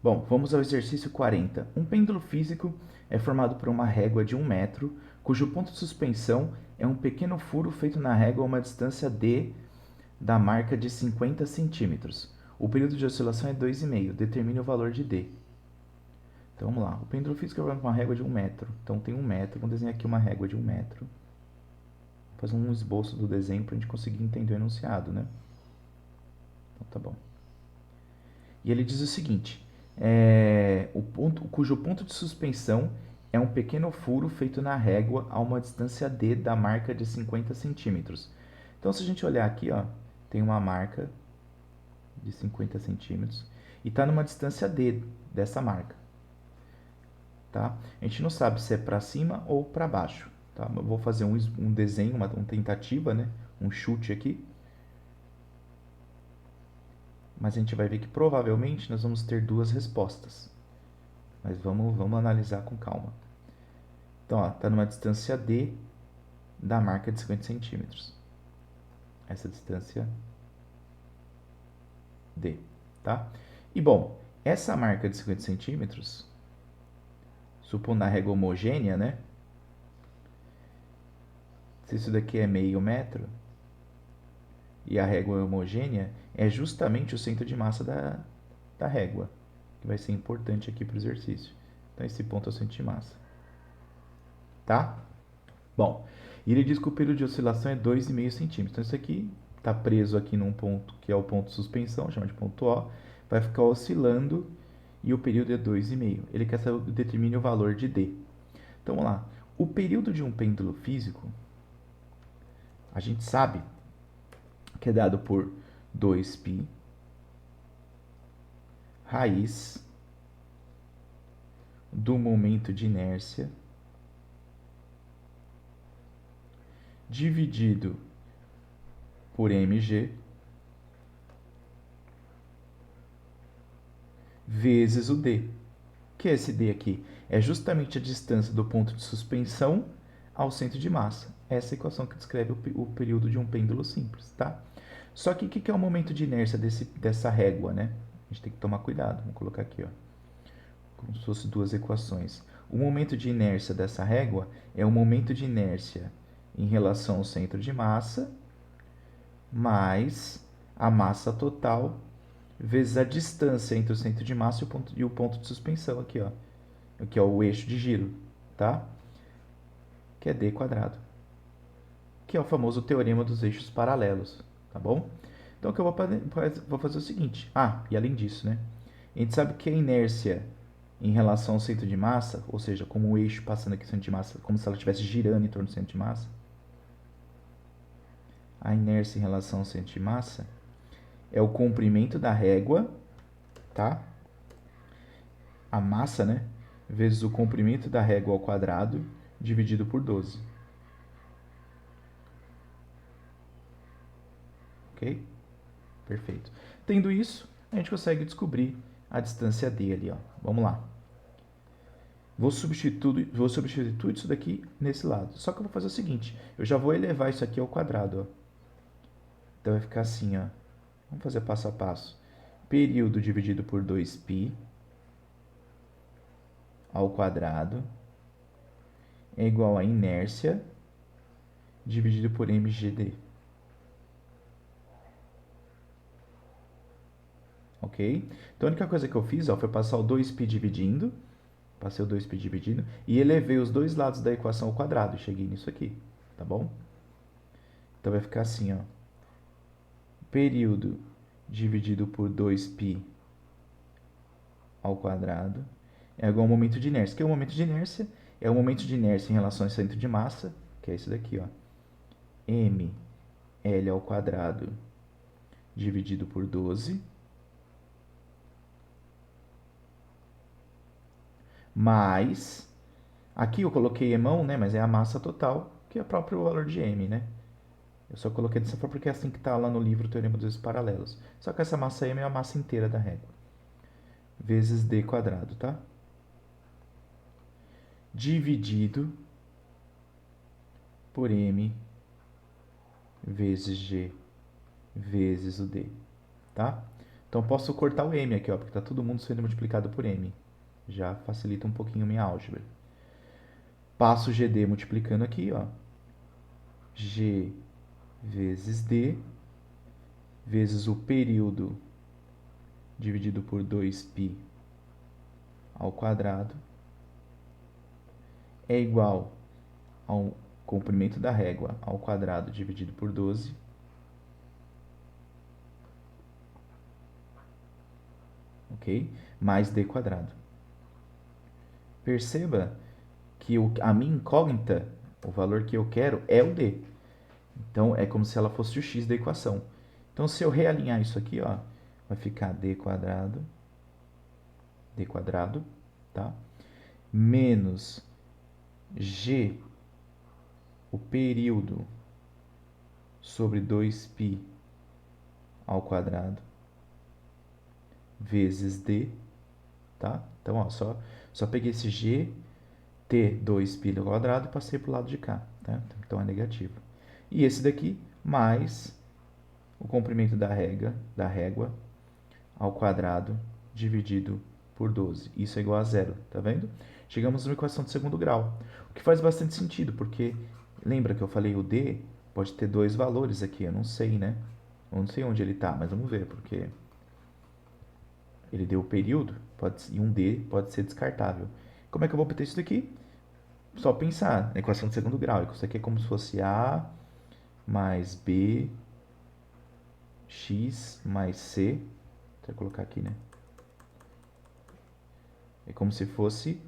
Bom, vamos ao exercício 40. Um pêndulo físico é formado por uma régua de 1 metro, cujo ponto de suspensão é um pequeno furo feito na régua a uma distância d da marca de 50 centímetros. O período de oscilação é 2,5. Determine o valor de d. Então vamos lá. O pêndulo físico é formado por uma régua de 1 metro. Então tem 1 metro. Vamos desenhar aqui uma régua de 1 metro. Vou fazer um esboço do desenho para a gente conseguir entender o enunciado, né? Então tá bom. E ele diz o seguinte: cujo ponto de suspensão é um pequeno furo feito na régua a uma distância d da marca de 50 centímetros. Então, se a gente olhar aqui, ó, tem uma marca de 50 centímetros e está numa distância d dessa marca. Tá? A gente não sabe se é para cima ou para baixo. Tá? Eu vou fazer um desenho, uma tentativa, né? Um chute aqui. Mas a gente vai ver que provavelmente nós vamos ter duas respostas. Mas vamos analisar com calma. Então, está numa distância D da marca de 50 centímetros. Essa distância D, tá? E, bom, essa marca de 50 centímetros, supondo a régua homogênea, né? Se isso daqui é meio metro e a régua é homogênea, é justamente o centro de massa da régua, que vai ser importante aqui para o exercício. Então, esse ponto é o centro de massa. Tá? Bom, ele diz que o período de oscilação é 2,5 centímetros. Então, isso aqui está preso aqui num ponto que é o ponto de suspensão, chama de ponto O, vai ficar oscilando e o período é 2,5. Ele quer saber, determine o valor de D. Então, vamos lá. O período de um pêndulo físico, a gente sabe que é dado por 2π raiz do momento de inércia dividido por mg vezes o d. O que é esse d aqui? É justamente a distância do ponto de suspensão ao centro de massa. Essa é a equação que descreve o período de um pêndulo simples, tá? Só que o que é o momento de inércia dessa régua, né? A gente tem que tomar cuidado. Vamos colocar aqui, ó, como se fossem duas equações. O momento de inércia dessa régua é o momento de inércia em relação ao centro de massa mais a massa total vezes a distância entre o centro de massa e o ponto de suspensão aqui, ó, que é o eixo de giro, tá? Que é d quadrado, que é o famoso teorema dos eixos paralelos, tá bom? Então, o que eu vou fazer é o seguinte. E além disso, né? A gente sabe que a inércia em relação ao centro de massa, ou seja, como o eixo passando aqui no centro de massa, como se ela estivesse girando em torno do centro de massa, a inércia em relação ao centro de massa é o comprimento da régua, tá? A massa, né? Vezes o comprimento da régua ao quadrado, dividido por 12. Ok? Perfeito. Tendo isso, a gente consegue descobrir a distância d ali, ó. Vamos lá. Vou substituir tudo isso daqui nesse lado. Só que eu vou fazer o seguinte, eu já vou elevar isso aqui ao quadrado, ó. Então vai ficar assim, ó. Vamos fazer passo a passo. Período dividido por 2π ao quadrado é igual a inércia dividido por mgd. Ok? Então a única coisa que eu fiz, ó, foi passar o 2π dividindo, passei o 2π dividindo e elevei os dois lados da equação ao quadrado. Cheguei nisso aqui, tá bom? Então vai ficar assim, ó. Período dividido por 2π ao quadrado é igual ao momento de inércia. O que é o momento de inércia? É o momento de inércia em relação ao centro de massa, que é isso daqui, ó. ml ao quadrado dividido por 12 mais, aqui eu coloquei emão, né, mas é a massa total, que é o próprio valor de m, né? Eu só coloquei dessa forma porque é assim que está lá no livro Teorema dos Paralelos. Só que essa massa m é a massa inteira da régua. Vezes d quadrado, tá? Dividido por m vezes g vezes o d, tá? Então, posso cortar o m aqui, ó, porque está todo mundo sendo multiplicado por m. Já facilita um pouquinho minha álgebra. Passo GD multiplicando aqui, ó. G vezes D vezes o período dividido por 2π ao quadrado é igual ao comprimento da régua ao quadrado dividido por 12, ok? Mais D quadrado. Perceba que a minha incógnita, o valor que eu quero, é o D. Então, é como se ela fosse o x da equação. Então, se eu realinhar isso aqui, ó, vai ficar D quadrado, tá? Menos G, o período, sobre 2π ao quadrado, vezes D, tá? Então, ó, só peguei esse G, T, 2π ao quadrado e passei para o lado de cá, tá? Então, é negativo. E esse daqui, mais o comprimento da régua ao quadrado dividido por 12. Isso é igual a zero, tá vendo? Chegamos numa equação de segundo grau, o que faz bastante sentido, porque lembra que eu falei o D pode ter dois valores aqui, eu não sei, né? Eu não sei onde ele está, mas vamos ver, porque ele deu o período e um D pode ser descartável. Como é que eu vou obter isso daqui? Só pensar na equação de segundo grau. Isso aqui é como se fosse A mais B, X mais C. Deixa eu colocar aqui, né? É como se fosse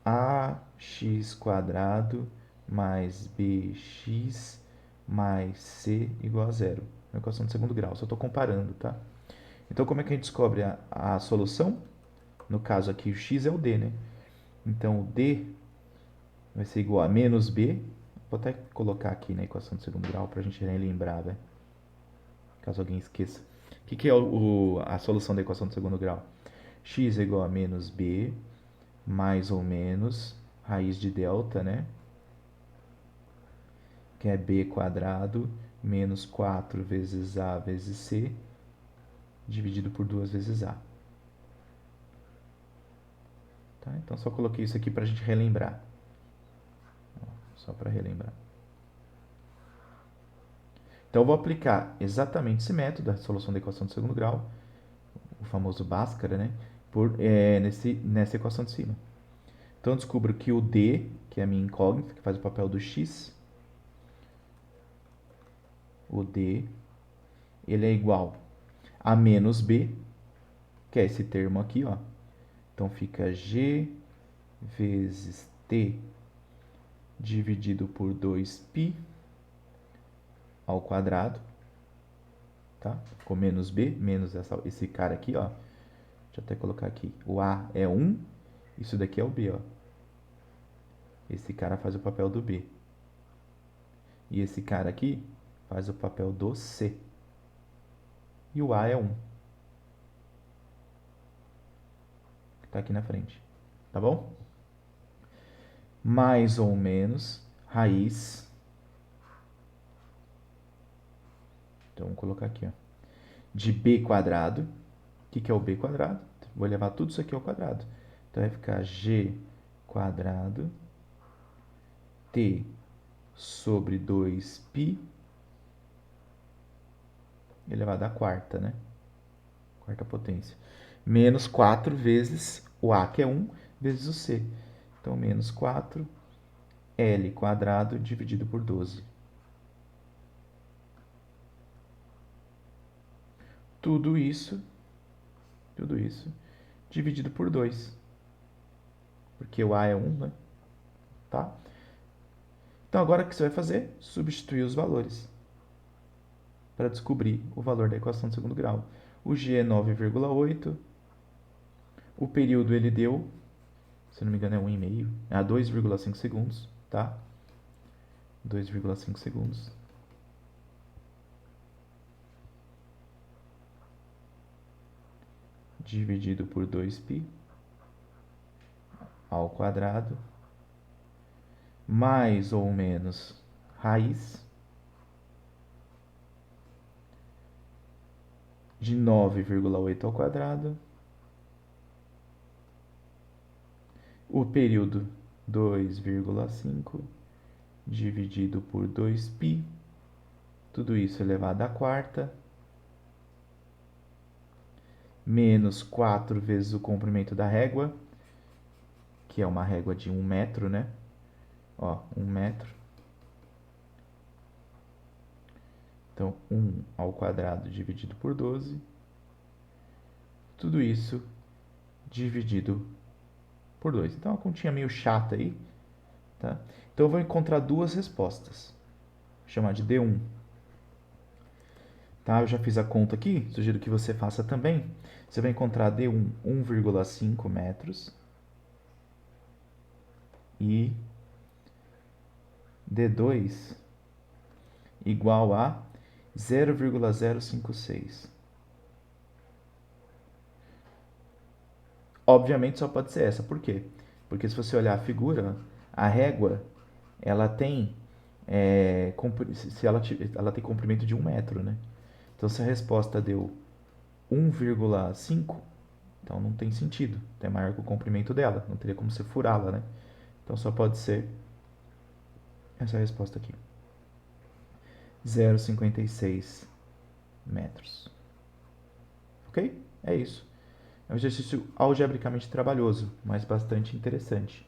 ax quadrado mais bx mais c igual a zero. Uma equação de segundo grau, só estou comparando, tá? Então, como é que a gente descobre a solução? No caso aqui, o x é o d, né? Então, o d vai ser igual a menos b. Vou até colocar aqui na equação de segundo grau para a gente relembrar, né? Caso alguém esqueça. O que é a solução da equação de segundo grau? X é igual a menos b mais ou menos raiz de delta, né? Que é b quadrado menos 4 vezes a vezes c, dividido por 2 vezes a. Tá? Então, só coloquei isso aqui para a gente relembrar. Só para relembrar. Então, eu vou aplicar exatamente esse método, a solução da equação de segundo grau, o famoso Bhaskara, né? Nessa equação de cima. Então, eu descubro que o D, que é a minha incógnita, que faz o papel do X, o D, ele é igual a menos B, que é esse termo aqui, ó. Então, fica G vezes T dividido por 2π ao quadrado, tá? Ficou menos B, menos esse cara aqui, ó. Deixa eu até colocar aqui. O A é 1, isso daqui é o B, ó. Esse cara faz o papel do B. E esse cara aqui faz o papel do C. E o A é 1. Que tá aqui na frente. Tá bom? Mais ou menos raiz. Então, vamos colocar aqui, ó. De B quadrado. O que é o B quadrado? Vou levar tudo isso aqui ao quadrado. Então, vai ficar G quadrado T sobre 2π elevado à quarta, né? Quarta potência. Menos 4 vezes o A, que é 1, vezes o C. Então, menos 4 L quadrado dividido por 12. Tudo isso dividido por 2. Porque o A é 1, né? Tá? Então, agora o que você vai fazer? Substituir os valores para descobrir o valor da equação de segundo grau. O G é 9,8. O período ele deu, se não me engano, é 1,5. É 2,5 segundos, tá? 2,5 segundos. Dividido por 2π ao quadrado, mais ou menos raiz de 9,8 ao quadrado. O período 2,5 dividido por 2π. Tudo isso elevado à quarta. Menos 4 vezes o comprimento da régua, que é uma régua de 1 metro, né? Ó, 1 metro. Então, 1 ao quadrado dividido por 12. Tudo isso dividido por 2. Então, é uma continha meio chata aí, tá? Então, eu vou encontrar duas respostas. Vou chamar de D1. Tá? Eu já fiz a conta aqui, sugiro que você faça também. Você vai encontrar D1, 1,5 metros. E D2 igual a 0,056. Obviamente só pode ser essa. Por quê? Porque se você olhar a figura, a régua, ela tem, ela tem comprimento de 1 metro, né? Então, se a resposta deu 1,5, então não tem sentido. É maior que o comprimento dela. Não teria como você furá-la, né? Então, só pode ser essa resposta aqui. 0,56 metros. Ok? É isso. É um exercício algebricamente trabalhoso, mas bastante interessante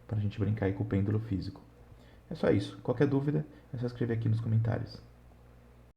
para a gente brincar aí com o pêndulo físico. É só isso. Qualquer dúvida, é só escrever aqui nos comentários.